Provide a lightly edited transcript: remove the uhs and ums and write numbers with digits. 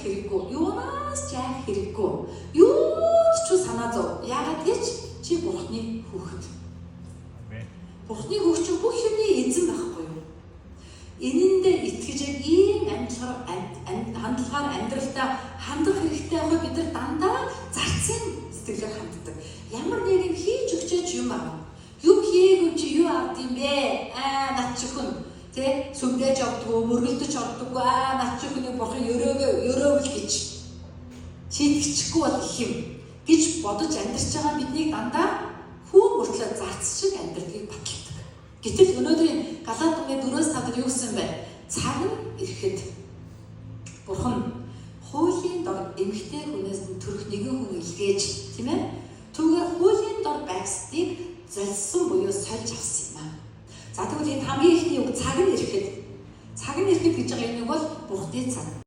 хэрэггүй. Юунаас ч яах хэрэггүй. Юу ч санаа зов. Яагаад гэж чи Бурхны хүүхэд. Бурхны хүүхд чинь бүх юмний эзэн байхгүй юу? Энэндээ итгэж ийм хандлагаар амьдралдаа хандах хэрэгтэй байхад бид нар дандаа зарцын сэтгэлээр ханддаг. Ямар нэгэн хийж өгчөөч юм аа. Юу хийгээгүй чи юу авд юм бэ? Над чихүн. Тэ сүмдэж авдаггүй, мөргөлдөж авдаггүй. Над чихүний бурхан өрөөвөл гэж. Шийтгэчихгүй бол их юм гэж бодож амьдарч байгаа биднийг дандаа хүү мөртлөө зарц шиг амьдралыг баталдаг. Гэтэл өнөөдрийн Галаат номын 4-5 юу гэсэн бэ? Цаг нь ирэхэд бурхан хуулийн дор эмэгтэй хүнээс төрөх нэгэн хүн илгээж, тийм ээ? Түүгээр хуулийн дор байгсныг золсон буюу сольж авсан юм аа. За тэгвэл энэ хамгийн ихний үг цаг нь ирэхэд гэж байгаа юм бол Бурхны цаг.